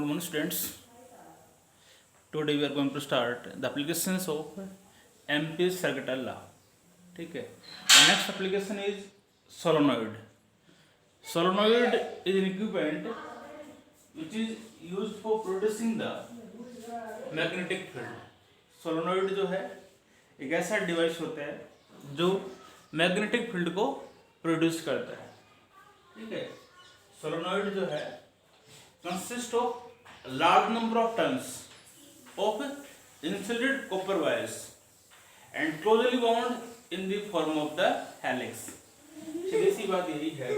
Good morning, students. Today we are going to start the applications of MP circuit law. ठीक है. The next application is solenoid. Solenoid is an equipment which is used for producing the magnetic field. Solenoid जो है एक ऐसा device होता है जो magnetic field को प्रोड्यूस करता है. ठीक है. सोलोनॉइड जो है consist of large number of turns of insulated copper wires and closely wound in the form of the helix. सीधी सी बात यही है,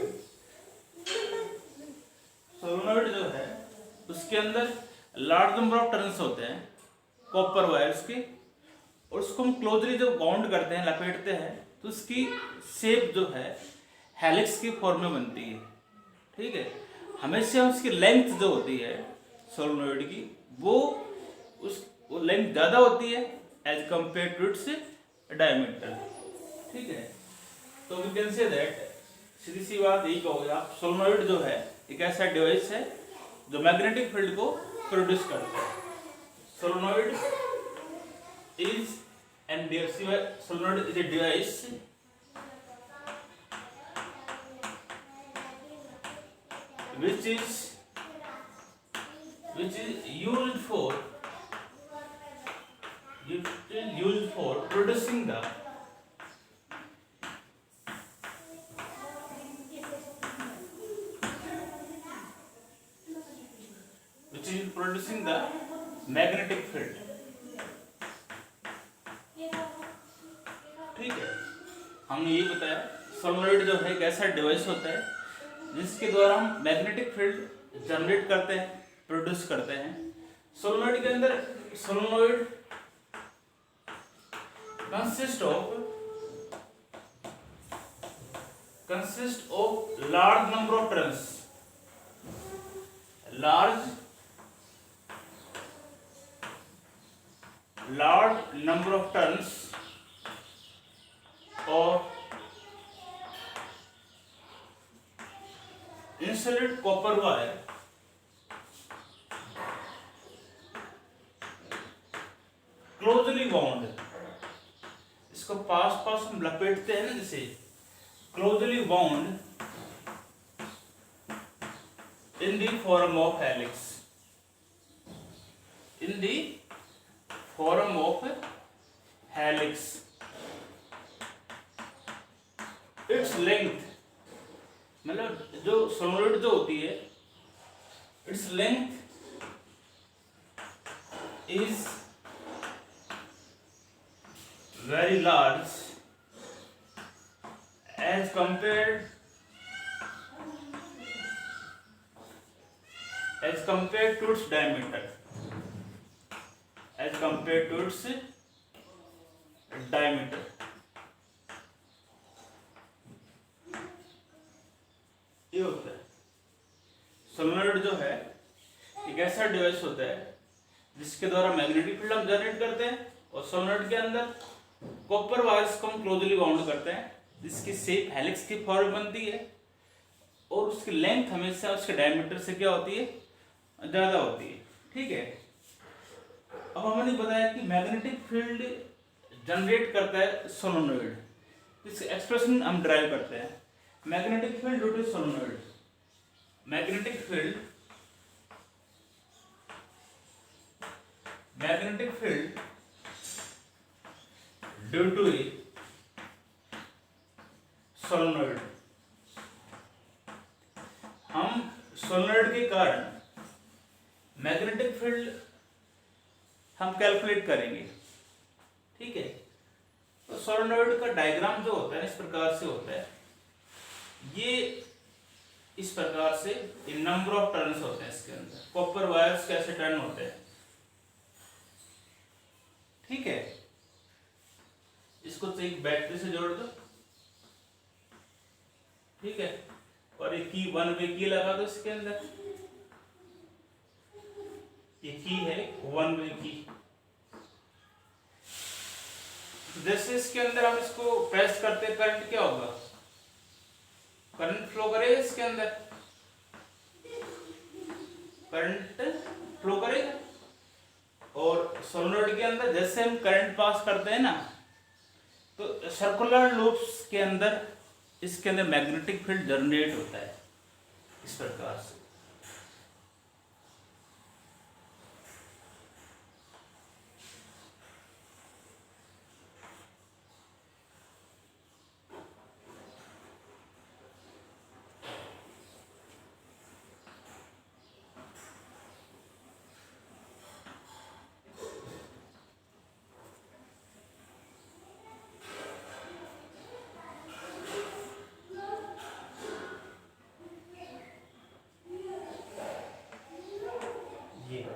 सोलोनॉइड जो है उसके अंदर लार्ज नंबर ऑफ टर्न्स होते हैं कॉपर वायर्स के, और उसको हम क्लोजली जो बाउंड करते हैं, लपेटते हैं, तो उसकी शेप जो है हेलिक्स की फॉर्म में बनती है. ठीक है. हमेशा उसकी लेंथ जो होती है सोलोनॉइड की वो लेंथ ज़्यादा होती है as compare to its diameter. ठीक है. तो वी कैन से दैट, सीधी सी बात यही कहोगे आप, सोलोनॉइड जो है एक ऐसा डिवाइस है जो मैग्नेटिक फील्ड को प्रोड्यूस करता है. Solenoid is solenoid is a device which is used for producing the magnetic field. ठीक है. हमने ये बताया सोलोनॉइड जो है एक ऐसा डिवाइस होता है जिसके द्वारा हम मैग्नेटिक फील्ड जनरेट करते हैं, प्रोड्यूस करते हैं. सोलोनॉइड के अंदर solenoid consist of large number of turns, large number of turns of insulated copper wire closely wound. इसको पास हम लपेटते हैं ना, जैसे closely bound in the form of helix, in the form of helix. Its length, मतलब जो solenoid जो होती है, its length is very large as compared to its diameter, as compared to its diameter. ये होता है सोलोनॉइड जो है एक ऐसा डिवाइस होता है जिसके द्वारा मैग्नेटिक फील्ड हम जनरेट करते हैं, और सोलोनॉइड के अंदर कॉपर वायर्स को हम क्लोजली बाउंड करते हैं जिसकी शेप हेलिक्स की फॉर्म बनती है, और उसकी लेंथ हमेशा उसके डायमीटर से क्या होती है, ज़्यादा होती है. ठीक है. अब हमने बताया कि मैग्नेटिक फील्ड जनरेट करता है सोलोनॉइड. इस एक्सप्रेशन हम ड्राइव करते हैं magnetic field due to solenoid. Magnetic field due to a solenoid. हम सोलोनॉइड के कारण मैग्नेटिक फील्ड हम कैलकुलेट करेंगे. ठीक है. तो सोलोनॉइड का डायग्राम जो होता है इस प्रकार से होता है. ये इस प्रकार से नंबर ऑफ टर्न्स होते हैं इसके अंदर. कॉपर वायर्स कैसे टर्न होते हैं. ठीक है. इसको तो एक बैटरी से जोड़ दो. ठीक है. और एक की 1 वे की लगा दो इसके अंदर. ये की है 1 वे की. जैसे इसके अंदर हम इसको प्रेस करते हैं, करंट क्या होगा, करंट फ्लो करेगा इसके अंदर. करंट फ्लो करेगा। और सोलेनोइड के अंदर जैसे हम करंट पास करते हैं ना, तो सर्कुलर लूप्स के अंदर इसके अंदर मैग्नेटिक फील्ड जनरेट होता है इस प्रकार से।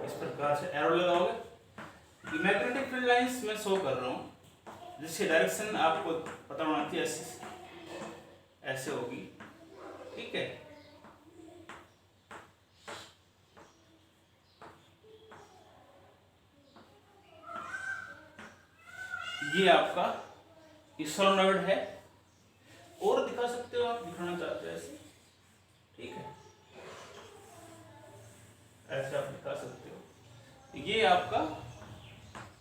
इस प्रकार से एरो लगाओगे। मैग्नेटिक फील्ड लाइंस मैं शो कर रहा हूँ, जिसकी डायरेक्शन आपको पता होना चाहिए, ऐसे होगी, ठीक है। ये आपका सोलेनोइड है, और दिखा सकते हो आप, दिखाना चाहते हो ऐसे, ठीक है, ऐसे आप दिखा सकते हो। ये आपका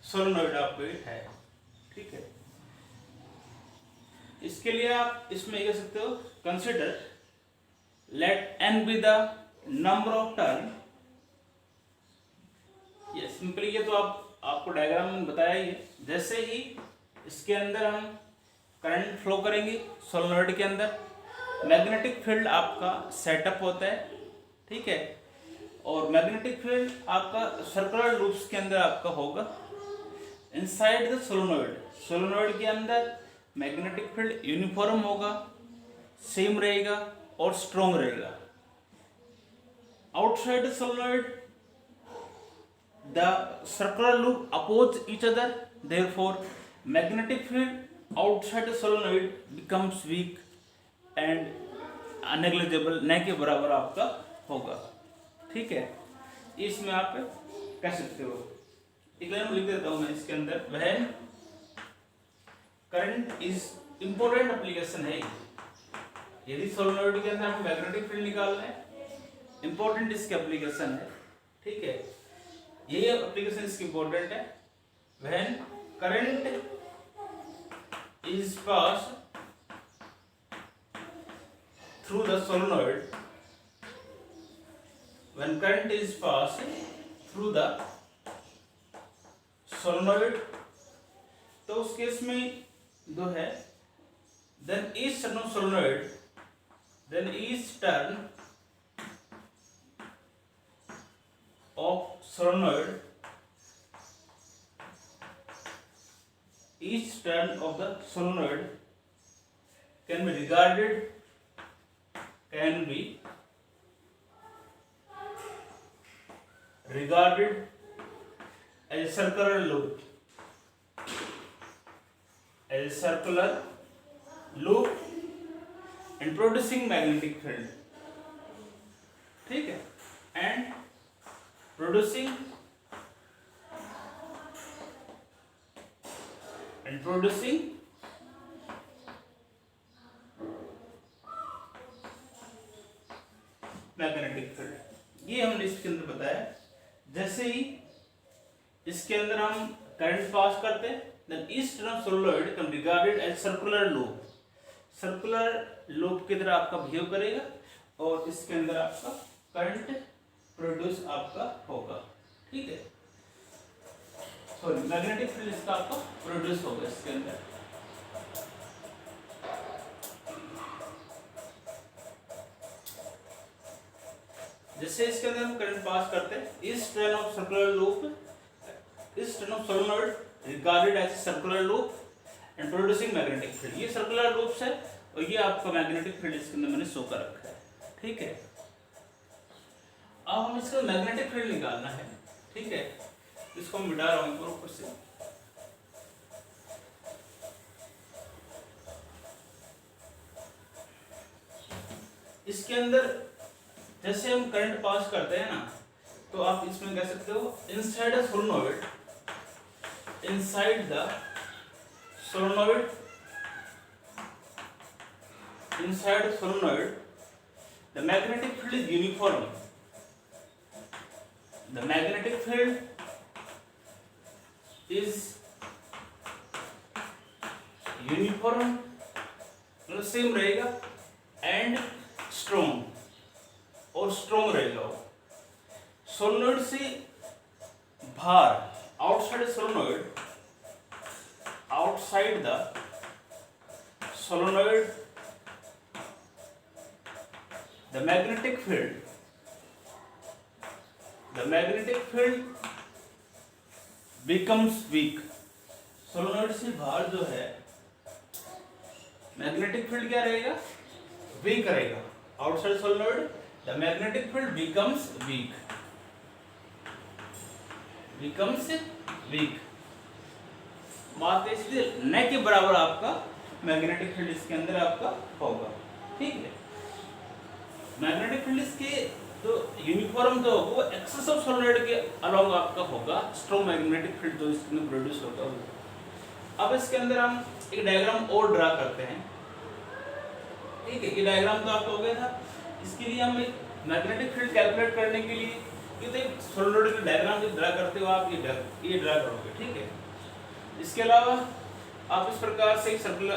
सोलेनोइड आपको है, ठीक है। इसके लिए आप इसमें कह सकते हो, consider let n be the number of turn. ये सिंपली ये तो आपको डायग्राम में बताया ही है। जैसे ही इसके अंदर हम करंट फ्लो करेंगे सोलेनोइड के अंदर, मैग्नेटिक फील्ड आपका सेटअप होता है, ठीक है। और मैग्नेटिक फील्ड आपका सर्कुलर लूप्स के अंदर आपका होगा इनसाइड द सोलेनोइड। सोलेनोइड के अंदर मैग्नेटिक फील्ड यूनिफॉर्म होगा, सेम रहेगा और स्ट्रॉन्ग रहेगा। Outside the solenoid the circular loop oppose each other, therefore magnetic field outside the solenoid becomes weak and negligible, न के बराबर आपका होगा, ठीक है। इसमें आप कह सकते हो, एक लाइन लिख देता हूं मैं इसके अंदर, वह करंट इज इंपॉर्टेंट एप्लीकेशन है। यदि सोलेनोइड के अंदर हमें मैग्नेटिक फील्ड निकालना है, इंपॉर्टेंट इसकी एप्लीकेशन है, ठीक है। ये एप्लीकेशन इसकी इंपॉर्टेंट है। When current is pass through the solenoid, when current is pass through the solenoid, तो उस केस में जो है, then each turn of solenoid, then each turn of solenoid, each turn of the solenoid can be regarded as a circular loop, and producing magnetic field, ठीक है, and producing magnetic field. ये हमने इसके अंदर बताया। जैसे ही इसके अंदर हम करंट पास करते हैं, then each turn of solenoid can be regarded as circular loop, circular loop की तरह आपका बिहेव करेगा, और इसके अंदर आपका करंट प्रोड्यूस आपका होगा, ठीक है। सॉरी, मैग्नेटिक फील्ड इसका आपका प्रोड्यूस होगा इसके अंदर। जैसे इसके अंदर हम करंट पास करते हैं, each turn of circular loop, each turn of solenoid regarded as circular loop and producing magnetic field. ये सर्कुलर लूप्स है, और ये आपका मैग्नेटिक फील्ड इसके अंदर मैंने शो कर रखा है, ठीक है। अब हम इसका मैग्नेटिक फील्ड निकालना है, ठीक है। इसको हम मिटा रहा हूं ऊपर से। इसके अंदर जैसे हम करंट पास करते हैं ना, तो आप इसमें कह सकते हो, inside the solenoid, inside the solenoid, inside solenoid the magnetic field is uniform, the magnetic field is uniform, मतलब सेम रहेगा, एंड स्ट्रॉन्ग, और स्ट्रॉन्ग रहेगा वो। सोलेनोइड से बाहर, outside solenoid, outside the solenoid the magnetic field becomes weak। Solenoid से बाहर जो है मैग्नेटिक फील्ड क्या रहेगा, वीक रहेगा। Outside solenoid the magnetic field becomes weak। बात इसलिए न के बराबर आपका मैग्नेटिक फील्ड इसके अंदर आपका होगा, ठीक है। मैग्नेटिक फील्ड इसके तो यूनिफॉर्म जो होगा वो एक्सेस ऑफ सोलेनोइड के अलोंग आपका होगा, स्ट्रॉन्ग मैग्नेटिक फील्ड जो इसके अंदर प्रोड्यूस होता है। अब इसके अंदर हम एक डायग्राम और ड्रा करते हैं, ठीक है। ये डायग्राम तो आपको हो गया था। इसके लिए हम एक मैग्नेटिक फील्ड कैलकुलेट करने के लिए ये तो एक सोलेनोइड का डायग्राम जो ड्रा करते हो आप, ये ड्रा करोगे, ठीक है। इसके अलावा आप इस प्रकार से सर्कुलर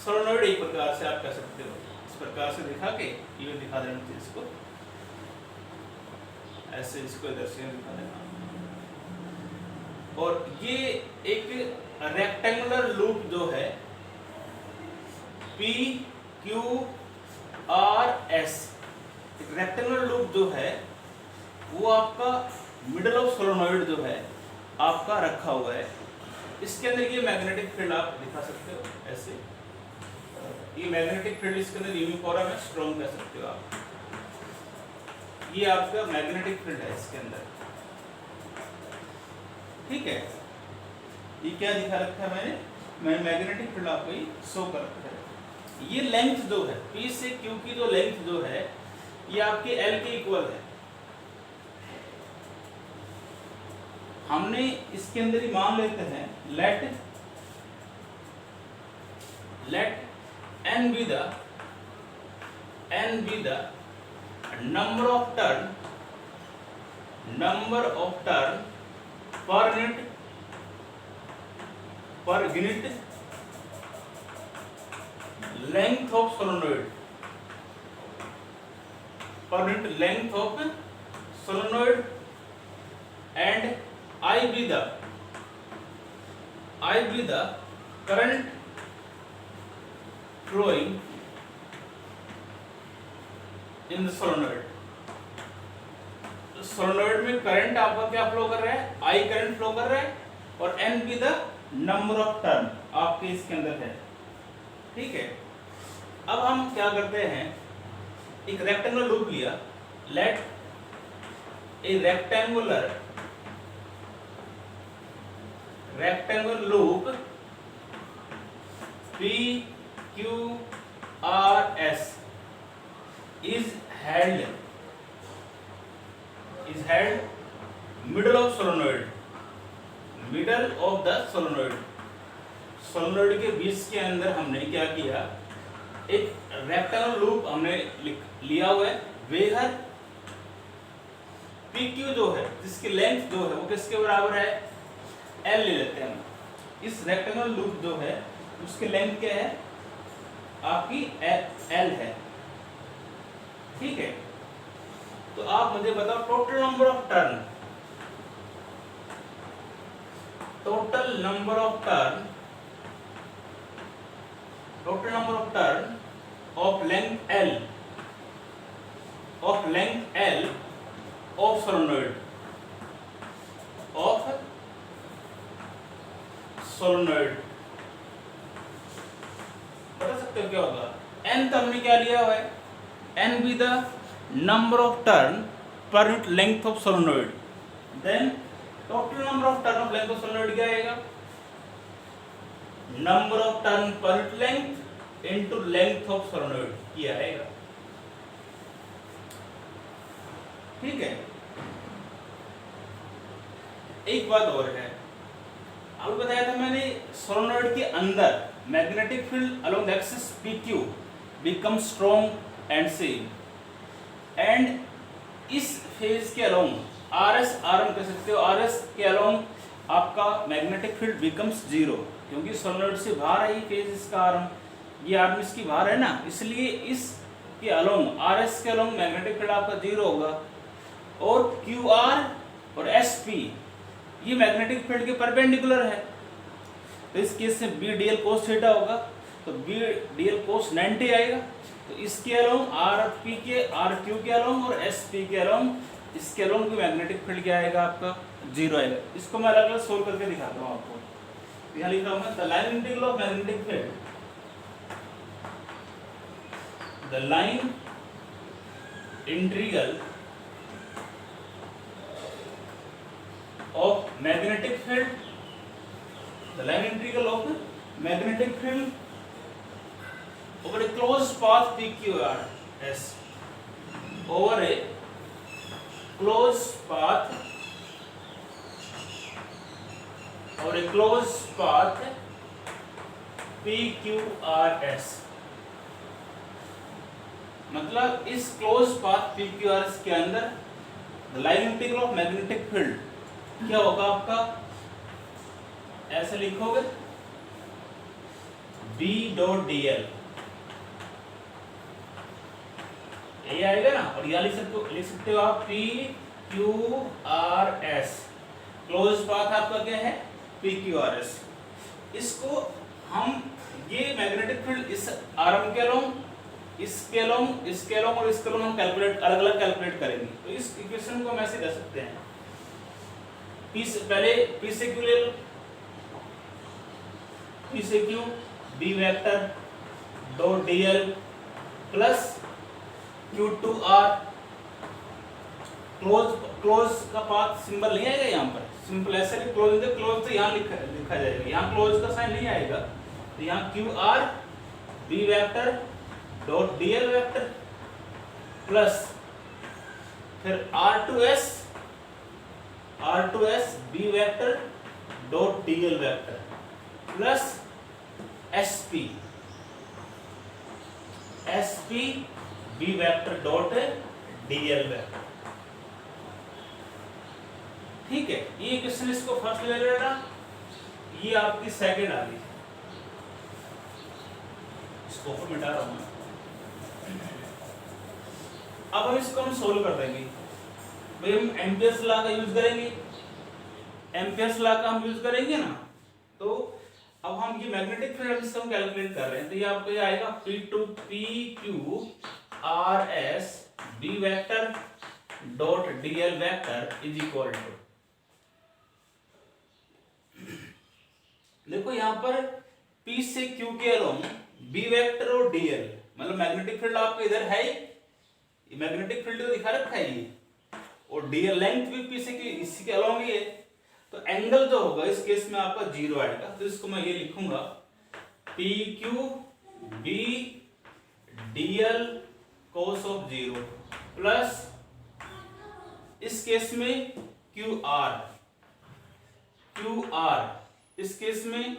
सोलेनोइड एक प्रकार से आप कर सकते हो, इस प्रकार से दिखा के ये दिखा देना चाहिए इसको, ऐसे इसको इधर से दिखा देना। और ये एक रेक्टेंगुलर लूप जो है PQRS, एक रेक्टेंगुलर लूप जो है वो आपका मिडल ऑफ सोलेनोइड जो है आपका रखा हुआ है। इसके अंदर ये मैग्नेटिक फील्ड आप दिखा सकते हो ऐसे, ये मैग्नेटिक फील्ड इसके अंदर यूनिफॉर्म है, स्ट्रॉन्ग कह सकते हो आप। ये आपका मैग्नेटिक फील्ड है इसके अंदर, ठीक है। ये क्या दिखा रखा है मैंने मैग्नेटिक फील्ड आपको ये शो कर रखा है। ये लेंथ जो है P से Q की जो लेंथ जो है ये आपके L के इक्वल है। हमने इसके अंदर ही मान लेते हैं late n be the number of turn per unit length of solenoid, per unit length of solenoid, and I be the current flowing in the solenoid। Solenoid में करंट आपका क्या फ्लो कर रहा है, I करंट फ्लो कर रहा है, और n भी द नंबर ऑफ टर्न आपके इसके अंदर है, ठीक है। अब हम क्या करते हैं, एक रेक्टेंगुलर लूप लिया, let a rectangular loop PQRS is held middle of solenoid, middle of the solenoid। Solenoid के बीच के अंदर हमने क्या किया, एक रेक्टेंगुलर लूप हमने लिया हुआ है, वेयर PQ जो है जिसकी लेंथ जो है वो किसके बराबर है, L ले लेते हैं। इस रेक्टेंगुलर लूप जो है उसकी लेंथ क्या है आपकी L है, ठीक है। तो आप मुझे बताओ total number of turn of length L of solenoid बता सकते हो क्या होगा। n तो हमने क्या लिया हुआ है, n be the number of turn per unit length of solenoid, then total number of turn of length of solenoid क्या आएगा, number of turn per unit length into length of solenoid ये आएगा, ठीक है। एक बात और है, अब बताया था मैंने सोलेनोइड के अंदर magnetic field along the axis PQ becomes strong and same, and इस फेज के अलोंग RS RM कह सकते हो, RS के अलोंग आपका मैग्नेटिक फील्ड बिकम्स जीरो, क्योंकि सोलेनोइड से बाहर है ये फेज इसका आर्म, ये आर्म इसकी बाहर है ना, इसलिए इसके अलोंग RS के अलोंग मैग्नेटिक फील्ड आपका जीरो होगा। और QR और SP ये मैग्नेटिक फील्ड के परपेंडिकुलर है, तो इस केस में BDL cos थीटा होगा, तो BDL cos 90 आएगा। तो इसके अलोंग RP के RQ के अलोंग और SP के अलोंग, इसके अलोंग भी मैग्नेटिक फील्ड क्या आएगा आपका जीरो आएगा। इसको मैं अलग अलग सोल्व करके दिखाता हूँ आपको। यहाँ लिख रहा हूँ मैं the line integral of magnetic field, the line integral of magnetic field, the line integral of magnetic field over a closed path PQRS, over a closed path, over a closed path PQRS, मतलब इस close path PQRS के अंदर the line integral of magnetic field क्या होगा आपका, ऐसे लिखोगे B.dl, ये आएगा ना, और यह लिख सकते हो आप PQRS, क्लोज पाथ आपका क्या है PQRS। इसको हम ये मैग्नेटिक फील्ड इस आर्म के अलोंग, इसके अलोंग, इसके अलोंग और इसके अलोंग हम कैलकुलेट अलग अलग कैलकुलेट करेंगे। तो इस इक्वेशन को हम ऐसे कर सकते हैं, पहले P से Q ले लो, P से Q B vector dot dl plus Q to R, close का पाथ सिंबल नहीं आएगा यहाँ पर, सिंपल ऐसे भी क्लोज तो यहाँ लिखा जाएगा, यहाँ क्लोज का साइन नहीं आएगा, तो यहाँ QR B vector dot dl vector plus फिर R2S B vector dot dl vector plus SP B vector dot dl vector. ठीक है, ये क्वेश्चन इसको फर्स्ट ले लेना, ये आपकी सेकंड आ गई, इसको ऊपर मिटा रहा हूं मैं। अब हम इसको हम सोल्व कर देंगे भाई, हम एम्पियर्स लॉ का यूज करेंगे, एम्पियर्स लॉ का हम यूज करेंगे ना, तो अब हम ये मैग्नेटिक फील्ड इसको हम कैलकुलेट कर रहे हैं, तो ये आपको ये आएगा P2PQ RS B vector dot dl vector is equal to, देखो यहाँ पर P से Q के अलोंग B वेक्टर और dl, मतलब मैग्नेटिक फील्ड आपको इधर है, ये मैग्नेटिक फील्ड को दिखा रखा है ये, और dl लेंथ भी P से Q इसी के अलोंग ही है, तो एंगल जो होगा इस केस में आपका जीरो आएगा, तो इसको मैं ये लिखूंगा PQ B dl cos of zero plus इस केस में QR इस केस में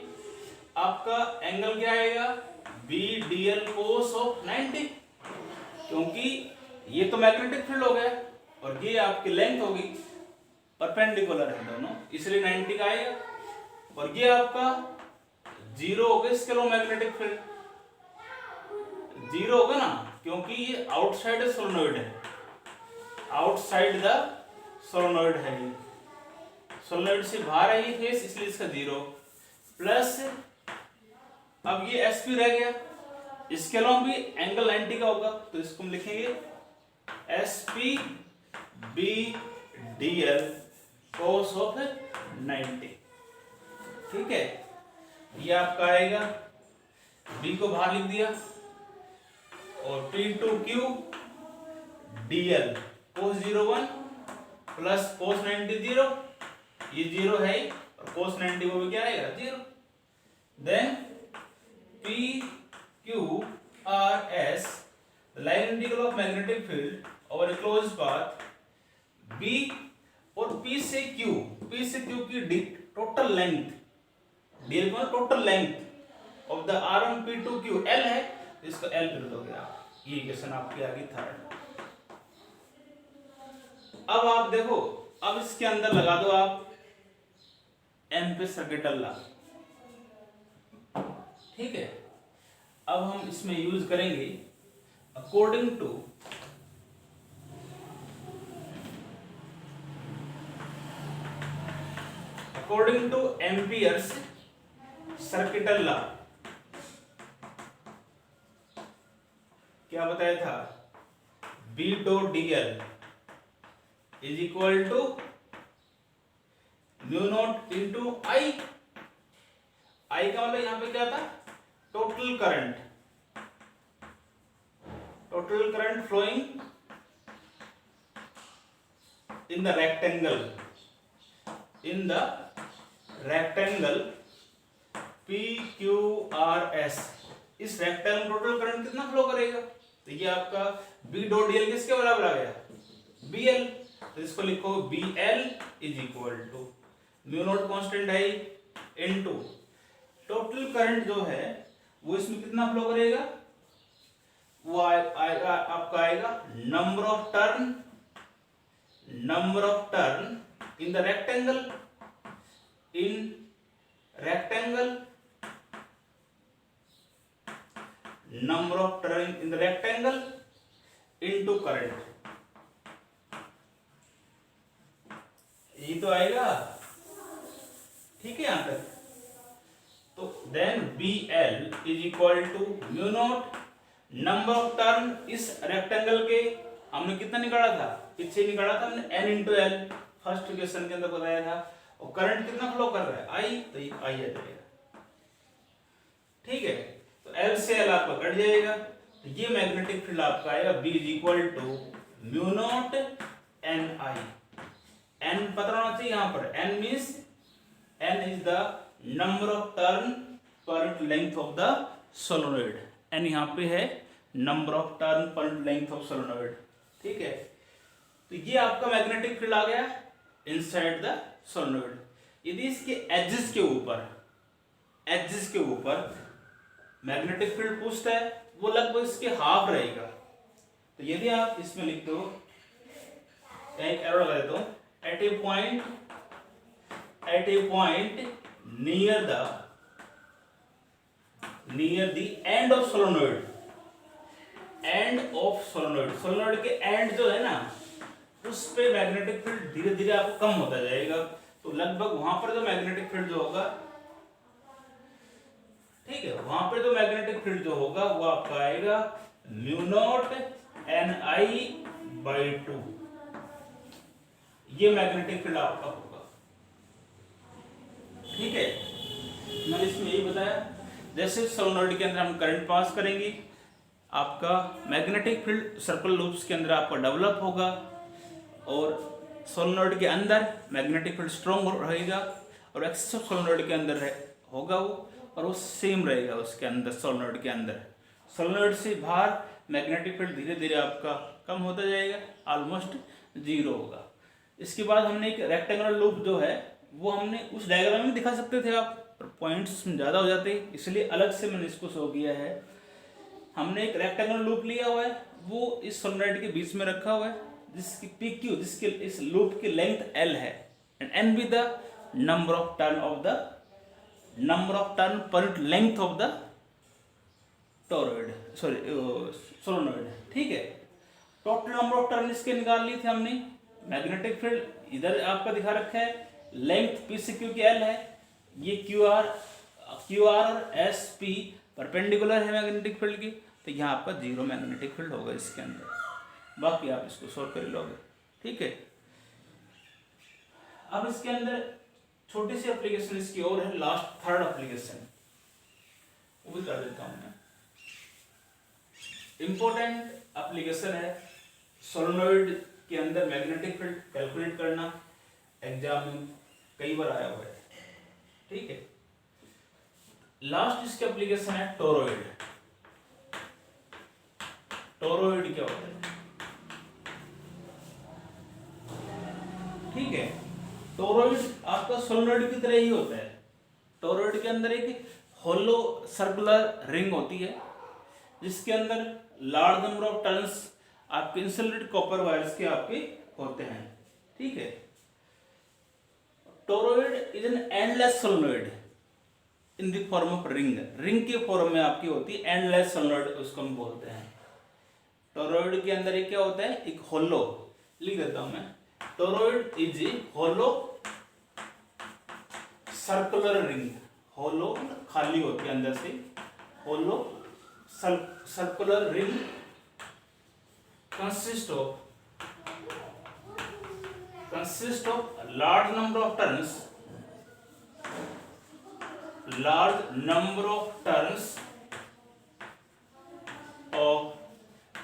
आपका एंगल क्या आएगा B dl cos ऑफ 90, क्योंकि ये तो मैग्नेटिक फील्ड हो गया और ये आपकी लेंथ होगी, परपेंडिकुलर है दोनों, इसलिए 90 का आएगा, और ये आपका जीरो होगा, इसके लो मैग्नेटिक फील्ड जीरो होगा ना, क्योंकि ये आउटसाइड सोलेनोइड है, आउटसाइड द सोलेनोइड है, ये सोलेनोइड से बाहर है ये फेस, इसलिए इसका जीरो प्लस, अब ये SP रह गया, इसके अलावा भी एंगल 90 का होगा, तो इसको हम लिखेंगे SP B dl cos of 90। ठीक है, ये आपका आएगा, B को बाहर लिख दिया, और P2Q dl cos 01 plus cos 90 0, ये जीरो है और cos 90 वो भी क्या आएगा zero, then PQRS the line integral of magnetic field over a closed path B, और P से Q की टोटल लेंथ, dl का total length of the arm P2Q L है, इसको L कर दोगे आप, ये क्वेश्चन आपकी आ गई थर्ड। अब आप देखो, अब इसके अंदर लगा दो आप एम्पीयर सर्किटल लॉ, ठीक है। अब हम इसमें यूज करेंगे according to Ampere's circuital law. क्या बताया था, B dot dl is equal to mu naught into I. I का मतलब यहां पे क्या था, total current flowing in the rectangle PQRS। इस रेक्टेंगल टोटल करंट कितना फ्लो करेगा, तो ये आपका B डॉट dl किसके बराबर आ गया, BL। तो इसको लिखो BL is equal to mu naught constant है इनटू टोटल करंट जो है वो इसमें कितना फ्लो करेगा, वो आएगा आपका आएगा number of turn in the rectangle number of turn in the rectangle into current. ये तो आएगा, ठीक है यहां तक। तो then BL is equal to mu naught number of turn इस रेक्टेंगल के, हमने कितना निकाला था, पीछे निकाला था हमने N into L, first equation के अंदर बताया था। और करंट कितना फ्लो कर रहा है, I, तो ये I आ जाएगा, ठीक है। तो L से L आपका कट जाएगा, तो ये मैग्नेटिक फील्ड आपका आएगा B is equal to mu naught NI। N पता होना चाहिए यहां पर, N means N is the number of turn per length of the solenoid. N यहाँ पे है number of turn per length of solenoid, ठीक है। तो ये आपका मैग्नेटिक फील्ड आ गया इनसाइड द सोलेनोइड। यदि इसके एजेस के ऊपर मैग्नेटिक फील्ड पूछता है, वो लगभग इसके हाफ रहेगा। तो यदि आप इसमें लिख दो, एक एरो लगा देता हूं, at a point near the end of solenoid, solenoid के एंड जो है ना, उस पे मैग्नेटिक फील्ड धीरे धीरे आपको कम होता जाएगा। तो लगभग वहां पर जो मैग्नेटिक फील्ड जो होगा, ठीक है, वहां पर जो मैग्नेटिक फील्ड जो होगा वो आपका आएगा म्यू नॉट NI/2। ये मैग्नेटिक फील्ड आपका होगा, ठीक है। मैंने इसमें यही बताया, जैसे सोलेनोइड के अंदर हम करंट पास करेंगे, आपका मैग्नेटिक फील्ड सर्कुलर लूप्स के अंदर आपका डेवलप होगा, और सोलेनोइड के अंदर मैग्नेटिक फील्ड स्ट्रॉन्ग रहेगा, और एक्सिस सोलेनोइड के अंदर होगा वो, और वो सेम रहेगा उसके अंदर। सोलेनोइड से बाहर मैग्नेटिक फील्ड धीरे धीरे आपका कम होता जाएगा, ऑलमोस्ट जीरो होगा। इसके बाद हमने एक रेक्टेंगुलर लूप जो है वो हमने उस डायग्राम में दिखा सकते थे आप, पर पॉइंट्स ज़्यादा हो जाते, इसलिए अलग से मैंने इसको शो किया है। हमने एक रेक्टेंगुलर लूप लिया हुआ है, वो इस सोलेनोइड के बीच में रखा हुआ है, जिसकी PQ, जिसके इस लूप की लेंथ L है, एंड N भी the number of turn per length of the solenoid, ठीक है। टोटल नंबर ऑफ टर्न इसके निकाल ली थी हमने। मैग्नेटिक फील्ड इधर आपका दिखा रखा है, लेंथ P से Q की L है, ये QR और SP परपेंडिकुलर है मैग्नेटिक फील्ड की, तो यहाँ आपका जीरो मैग्नेटिक फील्ड होगा इसके अंदर। बाकी आप इसको सॉल्व कर लोगे, ठीक है। अब इसके अंदर छोटी सी एप्लीकेशन इसकी और है, लास्ट थर्ड एप्लीकेशन, वो भी कर देता हूं मैं। इंपॉर्टेंट एप्लीकेशन है सोलेनोइड के अंदर मैग्नेटिक फील्ड कैलकुलेट करना, एग्जाम में कई बार आया हुआ है, ठीक है। लास्ट इसकी एप्लीकेशन है टोरॉइड। टोरॉइड क्या होता है, ठीक है। टोरॉइड आपका सोलेनोइड की तरह ही होता है। टोरॉइड के अंदर एक होलो सर्कुलर रिंग होती है, जिसके अंदर लार्ज नंबर ऑफ टर्न्स आपके इंसुलेटेड कॉपर वायर्स के आपके होते हैं, ठीक है। Toroid is an endless solenoid in the form of ring, ring के फॉर्म में आपकी होती है एंडलेस सोलेनॉइड, उसको हम बोलते हैं। टोरॉइड के अंदर एक क्या होता है, एक होलो, लिख देता हूं मैं, toroid is a hollow circular ring, hollow खाली होती है अंदर से, hollow circular ring consist of large number of turns of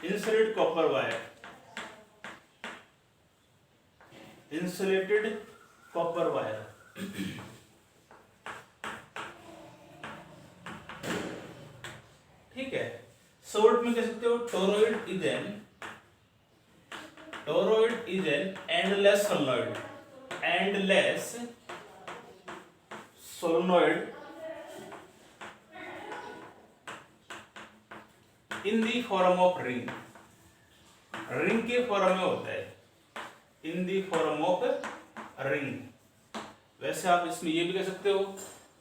insulated copper wire, ठीक है। शॉर्ट में कह सकते हो toroid is an endless solenoid in the form of ring, ring के फॉर्म में होता है, इन दी फॉर्म ऑफ रिंग। वैसे आप इसमें ये भी कह सकते हो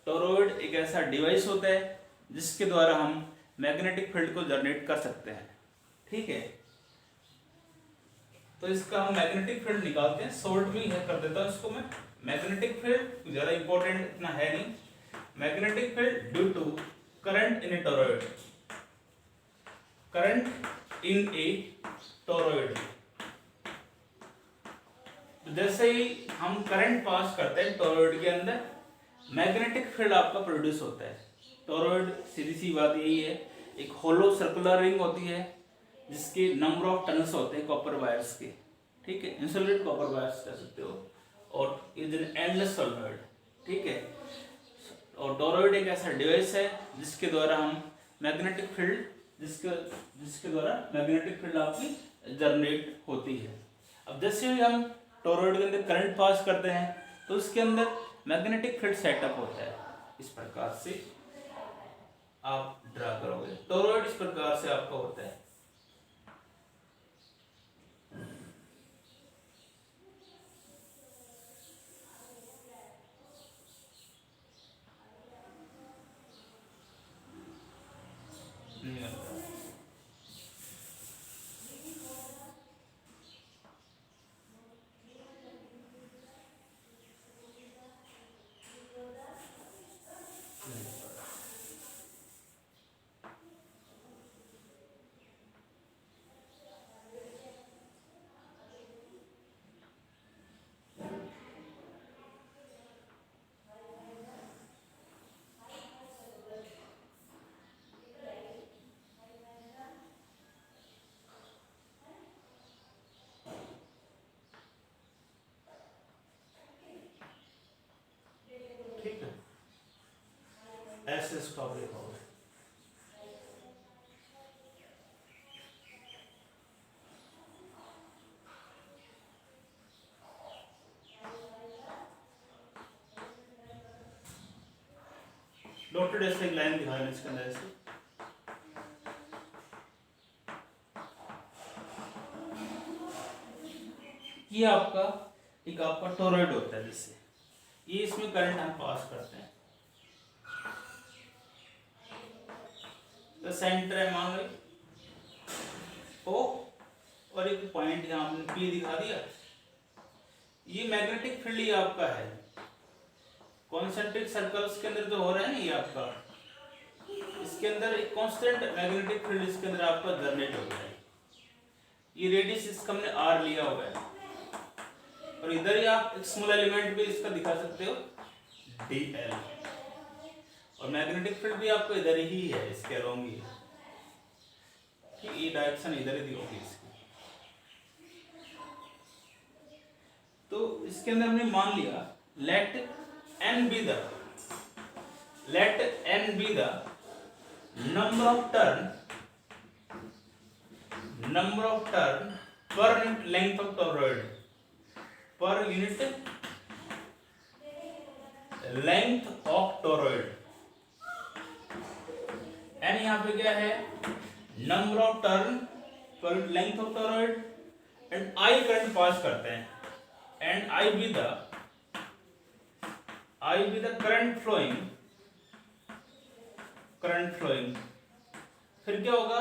टोरॉइड एक ऐसा डिवाइस होता है जिसके द्वारा हम मैग्नेटिक फील्ड को जनरेट कर सकते हैं, ठीक है। तो इसका हम मैग्नेटिक फील्ड निकालते हैं, शॉर्ट में है कर देता हूं इसको मैं। मैग्नेटिक फील्ड ज्यादा इंपॉर्टेंट इतना है नहीं, magnetic field due to current in a toroid, जैसे ही हम करंट पास करते हैं टोरॉइड के अंदर, मैग्नेटिक फील्ड आपका प्रोड्यूस होता है। टोरॉइड सीधी सी बात यही है, एक होलो सर्कुलर रिंग होती है जिसके नंबर ऑफ टर्न्स होते हैं कॉपर वायर्स के, ठीक है, इंसुलेटेड कॉपर वायर्स कह सकते हो, और इज एन एंडलेस सोलेनॉइड, ठीक है। और टोरॉइड एक ऐसा डिवाइस है जिसके द्वारा हम मैग्नेटिक फील्ड जिसके द्वारा मैग्नेटिक फील्ड आपकी जनरेट होती है। अब जैसे ही हम टोरॉइड के अंदर करंट पास करते हैं तो उसके अंदर मैग्नेटिक फील्ड सेटअप होता है, इस प्रकार से आप ड्रा करोगे। टोरॉइड इस प्रकार से आपका होता है। ऐसे स्टॉप लिखोगे। डॉटेड ऐसे एक लाइन दिखा देना इसके अंदर ऐसे। ये आपका टोरॉइड होता है, जिससे ये इसमें करंट हम पास करते हैं। तो सेंटर है मान लो ओ, और एक पॉइंट यहाँ हमने P दिखा दिया। ये मैग्नेटिक फील्ड ही आपका है, कॉन्सेंट्रिक सर्कल्स के अंदर जो हो रहा है ना ये आपका, इसके अंदर एक कांस्टेंट मैग्नेटिक फील्ड इसके अंदर आपका जनरेट हो गया है। ये रेडियस इसका हमने R लिया हुआ है, और इधर ही आप एक स्मॉल एलिमेंट भी इसका दिखा सकते हो dl, और मैग्नेटिक फील्ड भी आपको इधर ही है, इसके अलोंग ही है, ठीक, ये डायरेक्शन इधर ही होगी इसकी। तो इसके अंदर हमने मान लिया let n be the number of turn per unit length of toroid, per unit length of toroid। n यहाँ पे क्या है, number of turn per length of toroid, and I current pass करते हैं, and I be the current flowing, फिर क्या होगा,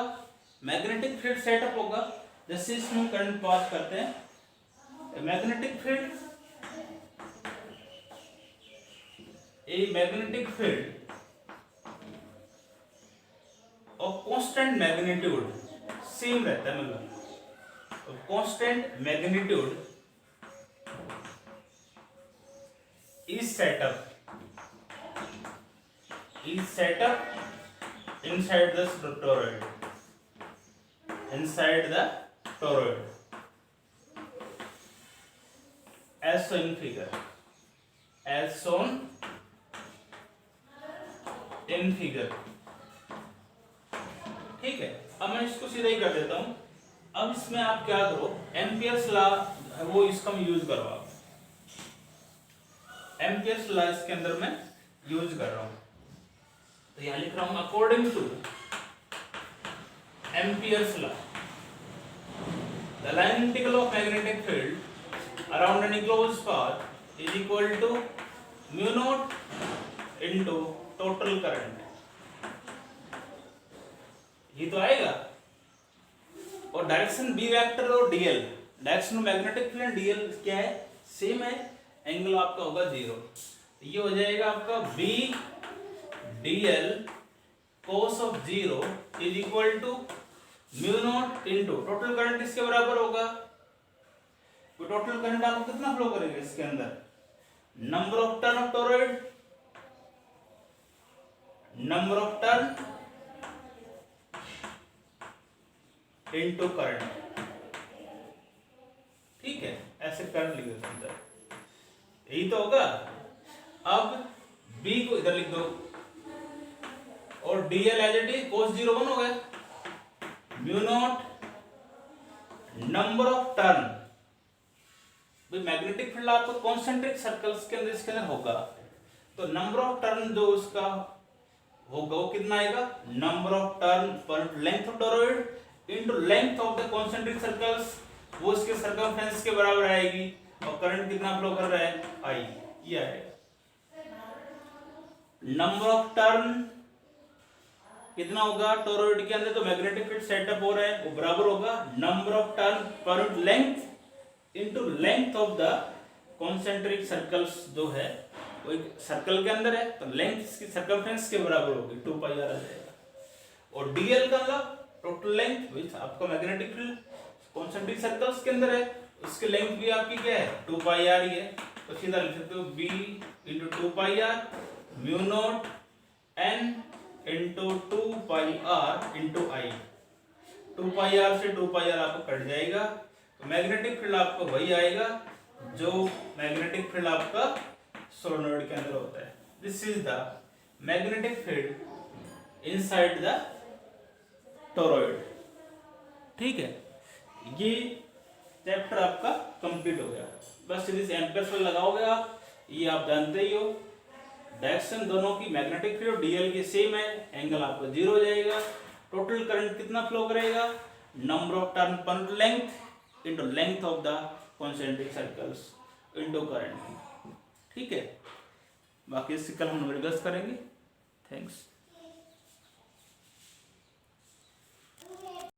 magnetic field setup होगा। जैसे इसमें करंट पास करते हैं, मैग्नेटिक फील्ड और कांस्टेंट मैग्नीट्यूड सेम रहता है, मतलब constant magnitude is set up inside the toroid, as shown in figure, ठीक है। अब मैं इसको सीधा ही कर देता हूं। अब इसमें आप क्या करो, एम्पियर्स लॉ वो इसका यूज करो आप, एम्पियर्स लॉ इसके अंदर मैं यूज कर रहा हूं। तो यहां लिख रहा हूं according to Ampere's law the line integral of magnetic field around an enclosed path is equal to mu naught into total current. ये तो आएगा। और डायरेक्शन बी वेक्टर और dl, direction magnetic field dl क्या है, सेम है, angle आपका होगा 0। ये हो जाएगा आपका b dl cos of 0 is equal to mu naught into total current किसके बराबर होगा, तो टोटल करंट आपको कितना फ्लो करेगा इसके अंदर, number of turn off toroid, number of turn into current, ठीक है, ऐसे करंट लिखो इसके अंदर, यही तो होगा। अब B को इधर लिख दो और DL as it is cos 0 1 हो गया, mu naught number of turn, भाई मैग्नेटिक फील्ड आपको कॉन्सेंट्रिक सर्कल्स के अंदर इसके अंदर होगा, तो नंबर ऑफ टर्न जो उसका होगा वो कितना आएगा, number of turn per length of toroid into length of the concentric circles, वो इसके सर्कमफ्रेंस के बराबर आएगी, और करंट कितना फ्लो कर रहा है, आई, ये आएगा। नंबर ऑफ टर्न कितना होगा टोरॉइड के अंदर, तो मैग्नेटिक फील्ड सेटअप हो रहा है, वो बराबर होगा number of turn per length into length of the concentric circles जो है वो एक सर्कल के अंदर है, तो लेंथ इसकी सर्कमफ्रेंस के बराबर होगी, 2 पाई आर आ जाएगा। और डीएल का मतलब टोटल लेंथ विच आपका मैग्नेटिक फील्ड कॉन्सेंट्रिक सर्कल्स के अंदर है, उसकी लेंथ भी आपकी क्या है, 2 पाई आर ही है, तो सीधा लिख सकते हो b into 2 pi r mu naught n into 2 pi r into I. 2 pi r से 2 पाई आर आपको कट जाएगा, तो मैग्नेटिक फील्ड आपको वही आएगा जो मैग्नेटिक फील्ड आपका सोलेनोइड के अंदर होता है। This is the magnetic field inside the toroid, ठीक है। ये चैप्टर आपका कंप्लीट हो गया। बस सीरीज एम्पियर्स पर लगाओगे आप, ये आप जानते ही हो, डायरेक्शन दोनों की मैग्नेटिक फील्ड डीएल की सेम है, एंगल आपका 0 हो जाएगा, टोटल करंट कितना फ्लो करेगा, number of turn per length into length of the concentric circles into current, ठीक है। बाकी इससे कल हम रिवर्स करेंगे। थैंक्स।